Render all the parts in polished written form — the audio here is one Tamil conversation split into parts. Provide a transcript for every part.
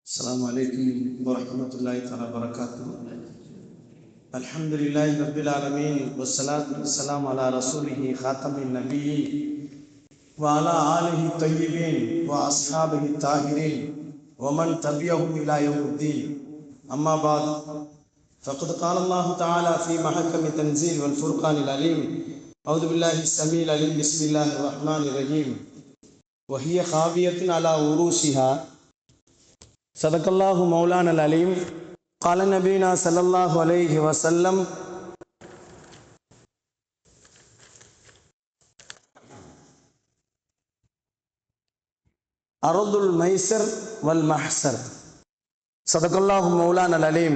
السلام عليكم ورحمة الله تعالى وبركاته. الحمد لله رب العالمين والصلاة والسلام على رسوله خاتم النبيين وعلى آله الطيبين وأصحابه الطاهرين ومن تبعهم إلى يوم الدين. أما بعد فقد قال الله تعالى في محكم التنزيل والفرقان العليم: أعوذ بالله السميع العليم بسم الله الرحمن الرحيم وهي خاوية على عروشها صدق الله مولانا العليم. قال نبينا صلى الله عليه وسلم: أرض الميسر والمحسر. صدق الله مولانا العليم.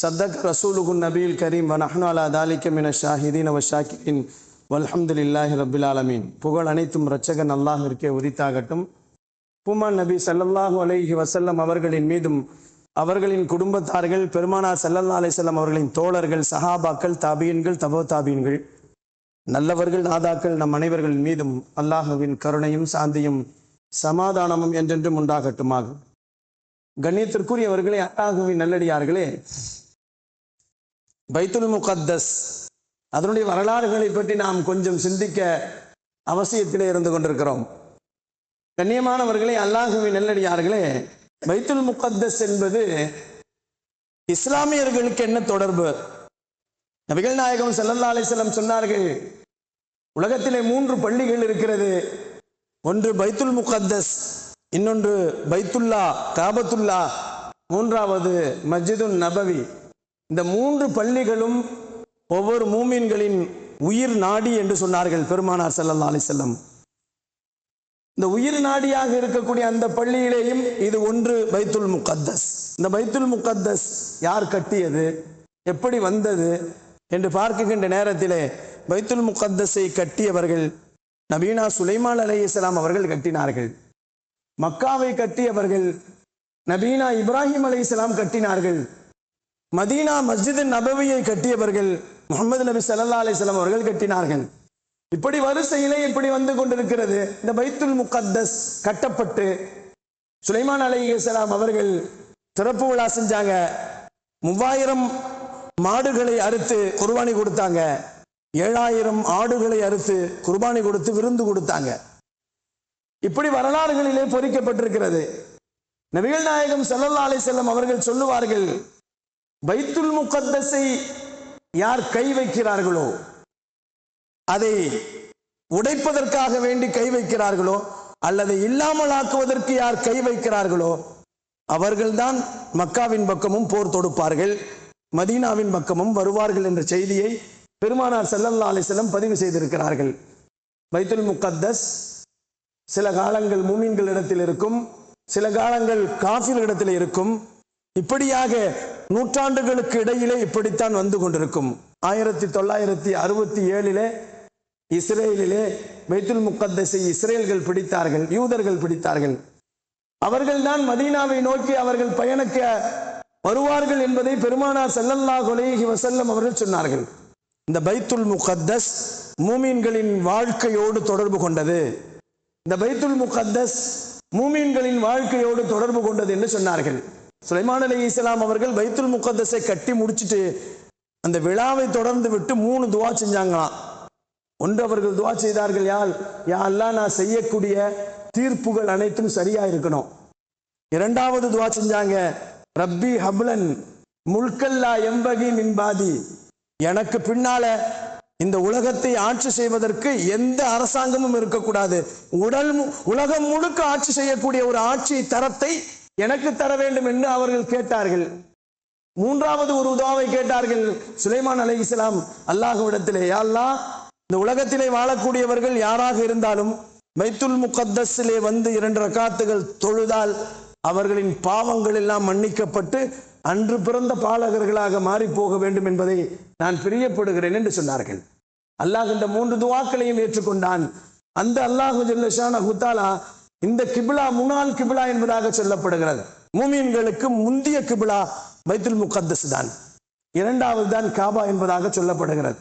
صدق رسوله النبي الكريم ونحن على ذلك من الشاهدين والشاكرين والحمد لله رب العالمين. புகழ் அனைத்தும் இரட்சகன் அல்லாஹ்விற்கே உரித்தாகட்டும். பூமான் நபி ஸல்லல்லாஹு அலைஹி வஸல்லம் அவர்களின் மீதும் அவர்களின் குடும்பத்தார்கள், பெருமானார் ஸல்லல்லாஹு அலைஹி வஸல்லம் அவர்களின் தோழர்கள், சஹாபாக்கள், தாபியன்கள், தபோ தாபியன்கள், நல்லவர்கள், நாதாக்கள் நம் அனைவர்களின் மீதும் அல்லாஹ்வின் கருணையும் சாந்தியும் சமாதானமும் என்றென்றும் உண்டாகட்டுமாக. கண்ணியத்திற்குரியவர்களே, அல்லாஹ்வின் நல்லடியார்களே, பைத்துல் முகத்தஸ் அதனுடைய வரலாறுகளை பற்றி நாம் கொஞ்சம் சிந்திக்க அவசியத்திலே இருந்து கொண்டிருக்கிறோம். கண்ணியமானவர்களே, அல்லாஹ்வின் நல்லடியார்களே, பைத்துல் முகத்தஸ் என்பது இஸ்லாமியர்களுக்கு என்ன தொடர்பு? நபிகள் நாயகம் ஸல்லல்லாஹு அலைஹி வஸல்லம் சொன்னார்கள், உலகத்திலே 3 பள்ளிகள் இருக்கிறது. ஒன்று பைத்துல் முகத்தஸ், இன்னொன்று பைத்துல்லா காபத்துல்லா, மூன்றாவது மஸ்ஜிதுன் நபவி. இந்த 3 பள்ளிகளும் ஒவ்வொரு மூமின்களின் உயிர் நாடி என்று சொன்னார்கள் பெருமானார் ஸல்லல்லாஹு அலைஹி வஸல்லம். இந்த உயிர் நாடியாக இருக்கக்கூடிய அந்த பள்ளியிலேயும் இது ஒன்று பைத்துல் முகத்தஸ். இந்த பைத்துல் முகத்தஸ் யார் கட்டியது, எப்படி வந்தது என்று பார்க்கின்ற நேரத்திலே பைத்துல் முகத்தஸை கட்டியவர்கள் நபீனா சுலைமான் அலைஹிஸ்ஸலாம் அவர்கள் கட்டினார்கள். மக்காவை கட்டியவர்கள் நபீனா இப்ராஹிம் அலைஹிஸ்ஸலாம் கட்டினார்கள். மதீனா மஸ்ஜித் நபவியை கட்டியவர்கள் முஹம்மது நபி ஸல்லல்லாஹு அலைஹி வஸல்லம் அவர்கள் கட்டினார்கள். இப்படி வரிசையிலே இப்படி வந்து கொண்டிருக்கிறது. இந்த பைத்துல் முகத்தஸ் கட்டப்பட்டு சுலைமான் அலைஹிஸ்ஸலாம் அவர்கள் திறப்பு விழா செஞ்சாங்க. 3000 மாடுகளை அறுத்து குர்பானி கொடுத்தாங்க. 7000 ஆடுகளை அறுத்து குர்பானி கொடுத்து விருந்து கொடுத்தாங்க. இப்படி வரலாறுகளிலே பொறிக்கப்பட்டிருக்கிறது. நபிகள் நாயகம் ஸல்லல்லாஹு அலைஹி வஸல்லம் அவர்கள் சொல்லுவார்கள், பைத்துல் முகத்தஸை யார் கை வைக்கிறார்களோ, அதை உடைப்பதற்காக வேண்டி கை வைக்கிறார்களோ அல்லது இல்லாமல் ஆக்குவதற்கு யார் கை வைக்கிறார்களோ அவர்கள்தான் மக்காவின் பக்கமும் போர் தொடுப்பார்கள், மதீனாவின் பக்கமும் வருவார்கள் என்ற செய்தியை பெருமானார் ஸல்லல்லாஹு அலைஹி வஸல்லம் பதிவு செய்திருக்கிறார்கள். பைத்துல் முகத்தஸ் சில காலங்கள் மூமின்களிடத்தில் இருக்கும், சில காலங்கள் காஃபிர்களிடத்தில் இருக்கும். இப்படியாக நூற்றாண்டுகளுக்கு இடையிலே இப்படித்தான் வந்து கொண்டிருக்கும். 1967 இஸ்ரேலிலே பைத்துல் முகத்தஸை இஸ்ரேல்கள் பிடித்தார்கள், யூதர்கள் பிடித்தார்கள். அவர்கள்தான் மதீனாவை நோக்கி அவர்கள் பயணிக்க வருவார்கள் என்பதை பெருமானார் ஸல்லல்லாஹு அலைஹி வஸல்லம் அவர்கள் சொன்னார்கள். இந்த பைத்துல் முகத்தஸ் மூமின்களின் வாழ்க்கையோடு தொடர்பு கொண்டது. இந்த பைத்துல் முகத்தஸ் மூமின்களின் வாழ்க்கையோடு தொடர்பு கொண்டது என்று சொன்னார்கள். சுலைமான் அலைஹிஸ்ஸலாம் அவர்கள் பைத்துல் முகத்தஸை கட்டி முடிச்சுட்டு அந்த விழாவை தொடர்ந்து விட்டு 3 துவா செஞ்சாங்களாம். ஒன்று, அவர்கள் துவா செய்தார்கள், யா அல்லாஹ், நான் செய்யக்கூடிய தீர்ப்புகள் அனைத்தும் சரியா இருக்கணும். இரண்டாவது துவா செஞ்சாங்க, ரப்பி ஹப்லன் முல்கல்லா எம்பகி மின்பாதி, எனக்கு பின்னால இந்த உலகத்தை ஆட்சி செய்வதற்கு எந்த அரசாங்கமும் இருக்கக்கூடாது, உலகம் முழுக்க ஆட்சி செய்யக்கூடிய ஒரு ஆட்சி தரத்தை எனக்கு தர வேண்டும் என்று அவர்கள் கேட்டார்கள். மூன்றாவது ஒரு துஆவை கேட்டார்கள் சுலைமான் அலைஹிஸ்ஸலாம் அல்லாஹ்விடத்திலே, யா அல்லாஹ், இந்த உலகத்திலே வாழக்கூடியவர்கள் யாராக இருந்தாலும் பைத்துல் முகத்தஸிலே வந்து 2 ரக்காத்துகள் தொழுதால் அவர்களின் பாவங்கள் எல்லாம் மன்னிக்கப்பட்டு அன்று பிறந்த பாலகர்களாக மாறி போக வேண்டும் என்பதை நான் பிரியப்படுகிறேன் என்று சொன்னார்கள். அல்லாஹ் இந்த 3 துஆக்களையும் ஏற்றுக்கொண்டான். அந்த அல்லாஹ் ஜல்ல ஷானஹு தஆலா இந்த கிப்லா முன்னாள் கிப்லா என்பதாக சொல்லப்படுகிறது. மூமின்களுக்கு முந்திய கிப்லா பைத்துல் முகத்தஸ் தான், இரண்டாவது தான் காபா என்பதாக சொல்லப்படுகிறது.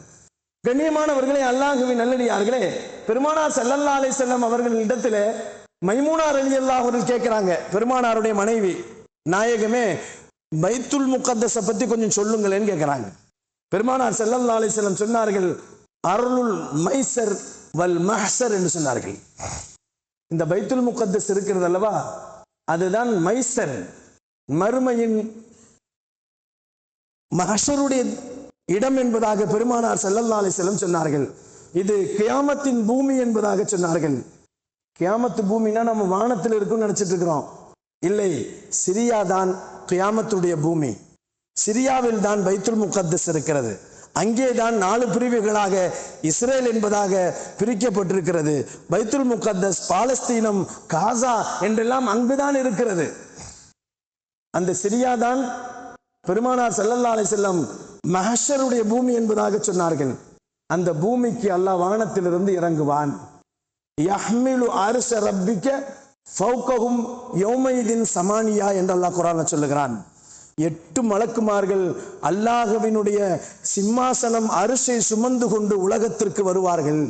கண்ணியமானவர்களே, அல்லாஹ்வின் நல்லடியார்களே, பெருமானார் ஸல்லல்லாஹு அலைஹி வஸல்லம் அவர்களிடத்திலே மைமூனா ரலியல்லாஹு அன்ஹா கேட்கிறாங்க, பெருமானாருடைய மனைவி, நாயகமே பைத்துல் முகத்தஸை பத்தி கொஞ்சம் சொல்லுங்களேன்னு கேட்கிறாங்க. பெருமானார் ஸல்லல்லாஹு அலைஹி வஸல்லம் சொன்னார்கள், அருளுல் மைசர் வல் மஹ்சர் என்று சொன்னார்கள். இந்த பைத்துல் முகத்தஸ் இருக்கிறது அல்லவா, அதுதான் மைசர், மறுமையின் மஹ்ஷருடைய இடம் என்பதாக பெருமானார் ஸல்லல்லாஹு அலைஹி வஸல்லம் சொன்னார்கள். இது கியாமத்தின் பூமி என்பதாக சொன்னார்கள். கியாமத்து பூமினா நம்ம வானத்தில் இருக்குன்னு நினைச்சிட்டு இருக்கிறோம். இல்லை, சிரியா தான் கியாமத்துடைய பூமி. சிரியாவில் தான் பைத்துல் முகத்தஸ் இருக்கிறது. அங்கே தான் 4 பிரிவுகளாக இஸ்ரேல் என்பதாக பிரிக்கப்பட்டிருக்கிறது. பைத்துல் முகத்தஸ், பாலஸ்தீனம், காசா என்றெல்லாம் அங்குதான் இருக்கிறது. அந்த சிரியா தான் பெருமானார் ஸல்லல்லாஹு அலைஹி வஸல்லம் மஹ்ஷருடைய பூமி என்பதாக சொன்னார்கள். அந்த பூமிக்கு அல்லாஹ் வானத்திலிருந்து இறங்குவான். யஹ்மிலு அர்ஷ ரப்பிக ஃபௌகஹும் யௌமைதின் சமானியா என்று அல்லாஹ் குர்ஆன்ல சொல்லுகிறான். 8 மலக்குமார்கள் அல்லாஹ்வினுடைய சிம்மாசனம் அரிசை சுமந்து கொண்டு உலகத்திற்கு வருவார்கள்.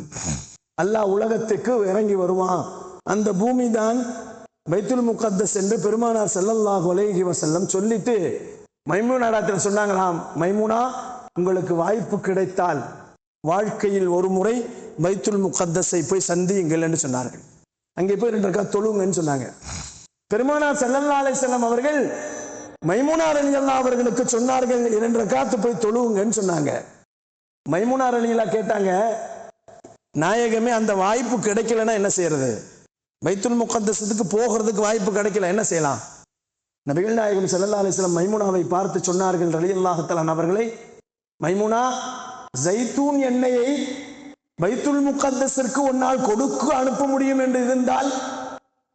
அல்லாஹ் உலகத்துக்கு இறங்கி வருவான். அந்த பூமி தான் பைத்துல் முகத்தஸ் என்று பெருமானார் ஸல்லல்லாஹு அலைஹி வஸல்லம் சொல்லிட்டு மைமூனா இடத்துல சொன்னாங்களாம், மைமூனா, உங்களுக்கு வாய்ப்பு கிடைத்தால் வாழ்க்கையில் ஒரு முறை பைத்துல் முகத்தஸை போய் சந்தியுங்கள் என்று சொன்னார்கள். அங்கே போய் 2 ரக்காத் தொழுங்கன்னு சொன்னாங்க. பெருமானார் ஸல்லல்லாஹு அலைஹி வஸல்லம் அவர்கள் மைமூனா ரலியல்லாஹு அவர்களுக்கு சொன்னார்கள், 2 ரக்காத் போய் தொழுவுங்கன்னு சொன்னாங்க. மைமூனா ரலியல்லாஹு கேட்டாங்க, நாயகமே அந்த வாய்ப்பு கிடைக்கலன்னா என்ன செய்யறது? பைத்துல் முகத்தஸுக்கு போகிறதுக்கு வாய்ப்பு கிடைக்கல, என்ன செய்யலாம்? நபிகள் நாயகம் ஸல்லல்லாஹு அலைஹி வஸல்லம் மைமூனாவை பார்த்து சொன்னார்கள், ரலியல்லாஹு தஆலா அவர்களை, மைமூனா, ஜைத்தூன் எண்ணெயை பைத்துல் முகத்தஸிற்கு உன்னால் கொடுக்க அனுப்ப முடியும் என்று இருந்தால்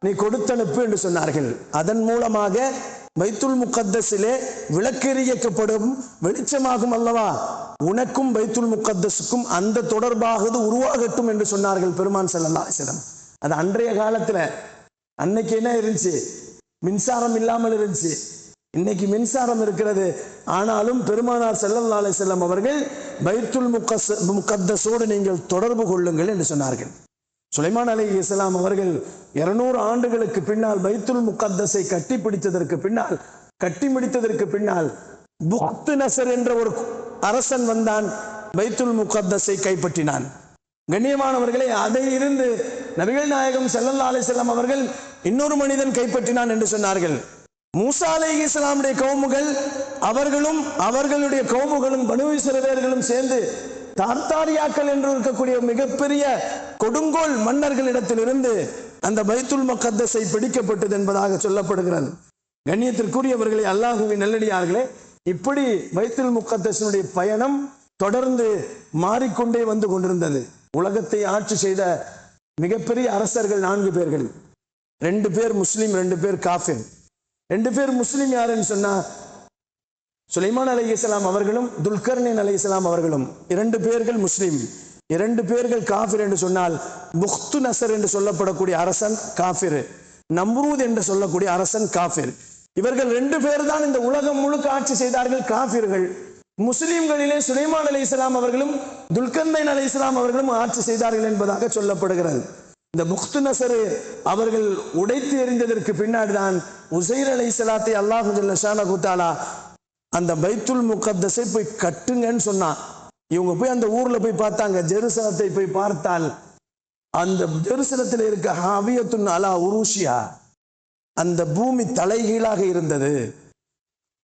நீ கொடுத்தனுப்பு என்று சொன்னார்கள். அதன் மூலமாக பைத்துல் முகத்தஸிலே விளக்கெரியப்படும், வெளிச்சமாகும் அல்லவா, உனக்கும் பைத்துல் முகத்தஸுக்கும் அந்த தொடர்பாக உருவாகட்டும் என்று சொன்னார்கள் பெருமான் ஸல்லல்லாஹு அலைஹி வஸல்லம். அது அன்றைய காலத்துல, அன்னைக்கு என்ன இருந்துச்சு? மின்சாரம் இல்லாமல் இருந்துச்சு. இன்னைக்கு மின்சாரம் இருக்கிறது. ஆனாலும் பெருமானார் ஸல்லல்லாஹு அலைஹி வஸல்லம் அவர்கள் பைத்துல் முகத்தஸோடு நீங்கள் தொடர்பு கொள்ளுங்கள் என்று சொன்னார்கள். சுலைமான் அலைஹிஸ்ஸலாம் அவர்கள் 200 ஆண்டுகளுக்கு பின்னால் பைத்துல் முகத்தஸை கட்டி முடித்ததற்கு பின்னால் புக்து நசர் என்ற ஒரு அரசன் வந்தான், பைத்துல் முகத்தஸை கைப்பற்றினான். கண்ணியமானவர்களே, அதை இருந்து நபிகள் நாயகம் ஸல்லல்லாஹு அலைஹி வஸல்லம் அவர்கள் இன்னொரு மனிதன் கைப்பற்றினான் என்று சொன்னார்கள். மூசா அலைஹிஸ்ஸலாமுடைய கௌமுகள், அவர்களும் அவர்களுடைய கௌமுகளும் பனூ இஸ்ரவேலர்களும் சேர்ந்து தார்த்தாரியாக்கள் என்று இருக்கக்கூடிய மிகப்பெரிய கொடுங்கோல் மன்னர்களிடத்திலிருந்து அந்த பைத்துல் முகத்தஸை பிடிக்கப்பட்டது என்பதாக சொல்லப்படுகிறது. கண்ணியத்திற்குரியவர்களே, அல்லாஹ்வின் நல்லடியார்களே, இப்படி பைத்துல் முகத்தஸினுடைய பயணம் தொடர்ந்து மாறிக்கொண்டே வந்து கொண்டிருந்தது. உலகத்தை ஆட்சி செய்த மிகப்பெரிய அரசர்கள் 4 பேர்கள். 2 பேர் முஸ்லிம், 2 பேர் காஃபிர். 2 பேர் முஸ்லிம் யாருன்னு சொன்னா, சுலைமான் அலைஹிஸ்ஸலாம் அவர்களும் துல்கர்னைன் அலைஹிஸ்ஸலாம் அவர்களும். 2 பேர்கள் முஸ்லிம், 2 பேர்கள் காஃபிர் என்று சொன்னால், புக்து நசர் என்று சொல்லப்படக்கூடிய அரசன் காஃபிர், நம்ரூத் என்று சொல்லக்கூடிய அரசன் காஃபிர். இவர்கள் 2 பேர் தான் இந்த உலகம் முழுக்க ஆட்சி செய்தார்கள், காஃபிர்கள். முஸ்லிம்களிலே சுலைமான் அலைஹிஸ்ஸலாம் அவர்களும் துல்கர்னைன் அலைஹிஸ்ஸலாம் அவர்களும் ஆட்சி செய்தார்கள் என்பதாக சொல்லப்படுகிறது. இந்த புக்து நசர் அவர்கள் உடைத்து எறிந்ததற்கு பின்னாடி தான் உசைர் அலைஹிஸ்ஸலாத்தை அல்லாஹ் ஜல்ல ஷானஹு தஆலா அந்த பைத்துல் முகத்தஸை போய் கட்டுங்கன்னு சொன்னான். இவங்க போய் அந்த ஊர்ல போய் பார்த்தாங்க, ஜெருசலத்தை போய் பார்த்தால் அந்த ஜெருசலத்தில் இருக்க ஹாவியத்துன் அலா உருஷியா, அந்த பூமி தலைகீழாக இருந்தது.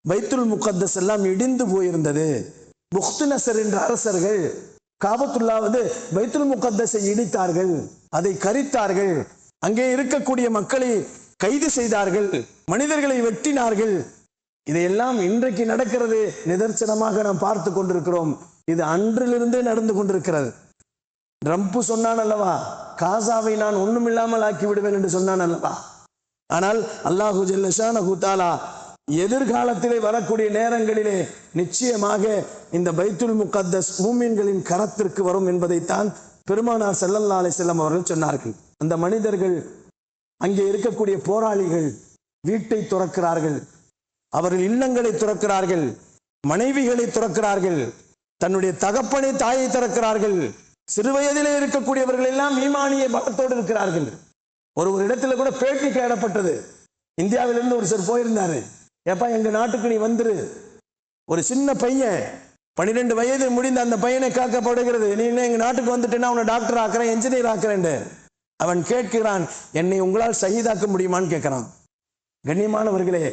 பைத்துல் முகத்தஸ் எல்லாம் இடிந்து போயிருந்தது. புக்து நசர் என்ற அரசர்கள் காபத்துல்லாவது பைத்துல் முகத்தஸை இடித்தார்கள், அதை கரித்தார்கள், அங்கே இருக்கக்கூடிய மக்களை கைது செய்தார்கள், மனிதர்களை வெட்டினார்கள். இதையெல்லாம் இன்றைக்கு நடக்கிறது, நிதர்சனமாக நாம் பார்த்து கொண்டிருக்கிறோம். இது அன்றிலிருந்தே நடந்து கொண்டிருக்கிறது. ட்ரம்ப் சொன்னான் அல்லவா, காசாவை நான் ஒண்ணுமில்லாமல் ஆக்கி விடுவேன் என்று சொன்னான் அல்லவா. ஆனால் அல்லாஹு ஜல்ல ஷானஹு தஆலா எதிர்காலத்திலே வரக்கூடிய நேரங்களிலே நிச்சயமாக இந்த பைத்துல் முகத்தஸ் மூமின்களின் கரத்திற்கு வரும் என்பதைத்தான் பெருமானார் ஸல்லல்லாஹு அலைஹி வஸல்லம் அவர்கள் சொன்னார்கள். அந்த மனிதர்கள், அங்கே இருக்கக்கூடிய போராளிகள் வீட்டை துறக்கிறார்கள், அவர்கள் இல்லங்களை துறக்கிறார்கள், மனைவிகளை துறக்கிறார்கள், தன்னுடைய தகப்பனை தாயை திறக்கிறார்கள். சிறுவயதிலே இருக்கக்கூடியவர்கள் எல்லாம் ஈமானிய பலத்தோடு இருக்கிறார்கள். ஒரு இடத்துல கூட பேட்டி கேடப்பட்டது, இந்தியாவிலிருந்து ஒரு சிலர் போயிருந்தாரு, ஏப்பா எங்க நாட்டுக்கு நீ வந்துரு. ஒரு சின்ன பையன் 12 வயது முடிந்த அந்த பையனை காக்கப்படுகிறது, நீ எங்க நாட்டுக்கு வந்துட்டேன்னா அவனை டாக்டர் ஆக்குறேன், என்ஜினியர் ஆக்குறேன். அவன் கேட்கிறான், என்னை உங்களால் ஷஹீதாக்க முடியுமான்னு கேட்கிறான். கண்ணியமானவர்களே,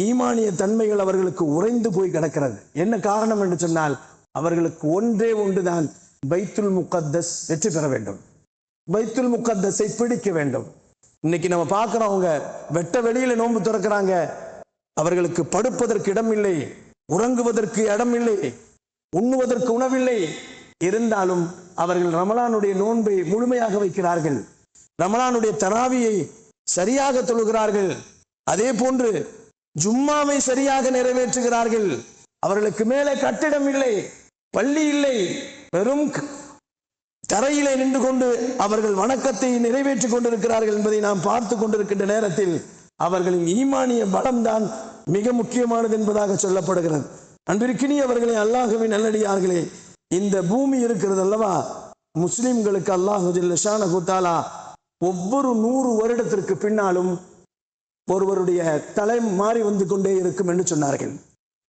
ஈமானிய தன்மைகள் அவர்களுக்கு உறைந்து போய் கிடக்கிறது. என்ன காரணம் என்று சொன்னால், அவர்களுக்கு ஒன்றே ஒன்றுதான், பைத்துல் முகத்தஸ் வெற்றி பெற வேண்டும், பைத்துல் முகத்தஸை பிடிக்க வேண்டும். இன்னைக்கு நம்ம பார்க்கிறோம், அவங்க வெட்ட வெளியில நோன்பு திறக்கிறாங்க, அவர்களுக்கு படுப்பதற்கு இடம் இல்லை, உறங்குவதற்கு இடம் இல்லை, உண்ணுவதற்கு உணவில்லை. இருந்தாலும் அவர்கள் ரமலானுடைய நோன்பை முழுமையாக வைக்கிறார்கள், ரமலானுடைய தராவியை சரியாக தொழுகிறார்கள், அதே போன்று ஜும்மாவை சரியாக நிறைவேற்றுகிறார்கள். அவர்களுக்கு மேலே கட்டிடம் இல்லை, பள்ளி இல்லை, வெறும் தரையிலே நின்று கொண்டு அவர்கள் வணக்கத்தை நிறைவேற்றிக் கொண்டிருக்கிறார்கள் என்பதை நாம் பார்த்து கொண்டிருக்கின்ற நேரத்தில் அவர்களின் ஈமானிய பலம்தான் மிக முக்கியமானது என்பதாக சொல்லப்படுகிறது. அன்பிற்கினியவர்களே, அல்லாஹ்வின் நல்லடியார்களே, இந்த பூமி இருக்கிறது அல்லவா, முஸ்லிம்களுக்கு அல்லாஹ் ஜல்ல ஷானஹு தஆலா ஒவ்வொரு 100 வருடத்திற்கு பின்னாலும் ஒருவருடைய தலை மாறி வந்து கொண்டே இருக்கும் என்று சொன்னார்கள்.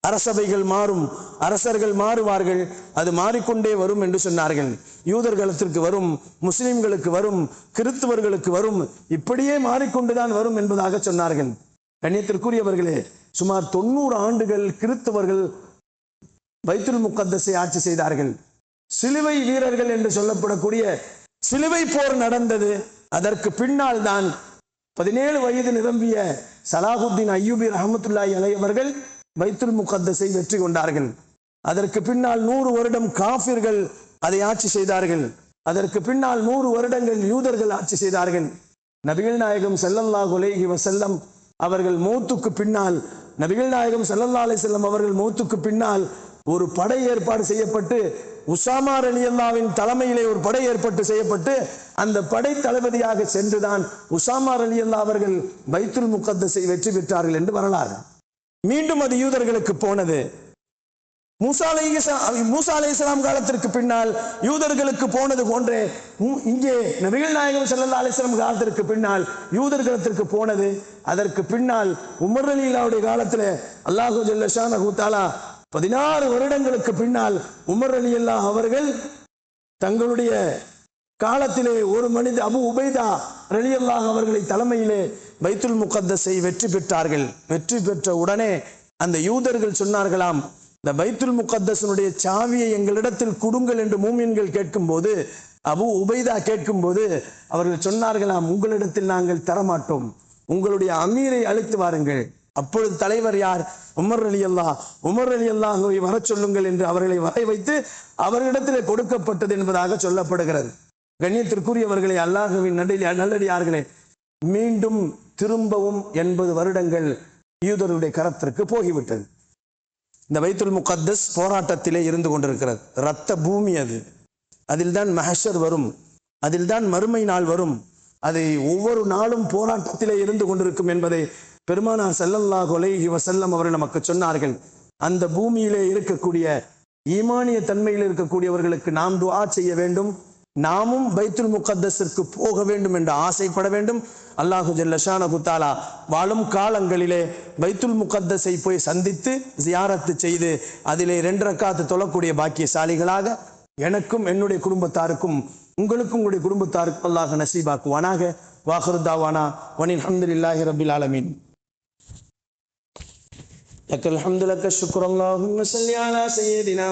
அரசபைகள் மாறும், அரசர்கள் மாறுவார்கள், அது மாறிக்கொண்டே வரும் என்று சொன்னார்கள். யூதர்களுக்கு வரும், முஸ்லிம்களுக்கு வரும், கிறிஸ்தவர்களுக்கு வரும், இப்படியே மாறிக்கொண்டுதான் வரும் என்பதாக சொன்னார்கள். கண்ணியத்திற்குரியவர்களே, சுமார் 90 ஆண்டுகள் கிறிஸ்தவர்கள் பைத்துல் முகத்தஸை ஆட்சி செய்தார்கள். சிலுவை வீரர்கள் என்று சொல்லப்படக்கூடிய சிலுவை போர் நடந்தது. அதற்கு பின்னால் தான் 17 வயது நிரம்பிய சலாஹுத்தீன் அய்யூபி ரஹ்மத்துல்லாஹி அலைஹி அவர்கள் பைத்துல் முகத்தஸை வெற்றி கொண்டார்கள். அதற்கு பின்னால் 100 வருடம் காஃபிர்கள் அதை ஆட்சி செய்தார்கள். அதற்கு பின்னால் 100 வருடங்கள் யூதர்கள் ஆட்சி செய்தார்கள். நபிகள் நாயகம் ஸல்லல்லாஹு அலைஹி வஸல்லம் அவர்கள் மௌத்துக்கு பின்னால், நபிகள் நாயகம் ஸல்லல்லாஹு அலைஹி வஸல்லம் அவர்கள் மௌத்துக்கு பின்னால் ஒரு படை ஏற்பாடு செய்யப்பட்டு, உசாமா ரலியல்லாஹுவின் தலைமையிலே ஒரு படை ஏற்பாடு செய்யப்பட்டு, அந்த படை தளபதியாக சென்றுதான் உசாமா ரலியல்லாஹு அவர்கள் பைத்துல் முகத்தஸை வெற்றி பெற்றார்கள் என்று வரலாறு. மீண்டும் அது யூதர்களுக்கு போனது. மூசா அலைஹிஸ்ஸலாம் காலத்திற்கு பின்னால் யூதர்களுக்கு போனது போன்றே இங்கே நபிகள் நாயகம் ஸல்லல்லாஹு அலைஹி வஸல்லம் காலத்திற்கு பின்னால் யூதர்களுக்கு போனது. அதற்கு பின்னால் உமர் ரலியல்லாஹுடைய காலத்தில் அல்லாஹு ஜல்ல ஷானஹு தஆலா 16 வருடங்களுக்கு பின்னால் உமர் ரலியல்லாஹு அவர்கள் தங்களுடைய காலத்திலே ஒரு மனித அபு உபைதா ரலியல்லாஹு அவர்களை தலைமையிலே பைத்துல் முகத்தஸை வெற்றி பெற்றார்கள். வெற்றி பெற்ற உடனே அந்த யூதர்கள் சொன்னார்களாம், இந்த பைத்துல் முகத்தஸினுடைய சாவியை எங்களிடத்தில் கொடுங்கள் என்று மூமின்கள் கேட்கும் போது, அபு உபைதா கேட்கும் போது அவர்கள் சொன்னார்களாம், உங்களிடத்தில் நாங்கள் தரமாட்டோம், உங்களுடைய அமீரை அழைத்து வாருங்கள். அப்பொழுது தலைவர் யார்? உமர் ரலியல்லாஹு. உமர் ரலியல்லாஹுவை வர சொல்லுங்கள் என்று அவர்களை வரை வைத்து அவர்களிடத்திலே கொடுக்கப்பட்டது என்பதாக சொல்லப்படுகிறது. கண்ணியத்திற்குரியவர்களே, அல்லாஹ்வின் நல்லடியார்களே, மீண்டும் திரும்பவும் 80 வருடங்கள் யூதருடைய கரத்திற்கு போகிவிட்டது. இந்த பைத்துல் முகத்தஸ் போராட்டத்திலே இருந்து கொண்டிருக்கிறது. இரத்த பூமி அது. அதில் தான் மஹ்ஷர் வரும், அதில் தான் மறுமை நாள் வரும். அதை ஒவ்வொரு நாளும் போராட்டத்திலே இருந்து கொண்டிருக்கும் என்பதை பெருமானார் ஸல்லல்லாஹு அலைஹி வஸல்லம் அவர்கள் நமக்கு சொன்னார்கள். அந்த பூமியிலே இருக்கக்கூடிய ஈமானிய தன்மையில் இருக்கக்கூடியவர்களுக்கு நாம் துஆ செய்ய வேண்டும், நாமும் பைத்துல் முகத்தஸிற்கு போக வேண்டும் என்று ஆசைப்பட வேண்டும். அல்லாஹு ஜல்ல ஷானஹு தஆலா வாழும் காலங்களிலே பைத்துல் முகத்தஸை போய் சந்தித்து ஜியாரத்து செய்து அதிலே 2 ரக்காத்து தொழக்கூடிய பாக்கியசாலிகளாக எனக்கும் என்னுடைய குடும்பத்தாருக்கும் உங்களுக்கும் உங்களுடைய குடும்பத்தாருக்கும் அல்லாஹ் நசீபாக்குவானாக. வாஹிரு தாவானா வனில் ஹம்துலில்லாஹி ரப்பில் ஆலமீன். லக்கல் ஹம்து லக்க ஷுக்ரு அல்லாஹும்ம ஸல்லி அலா சய்யிதினா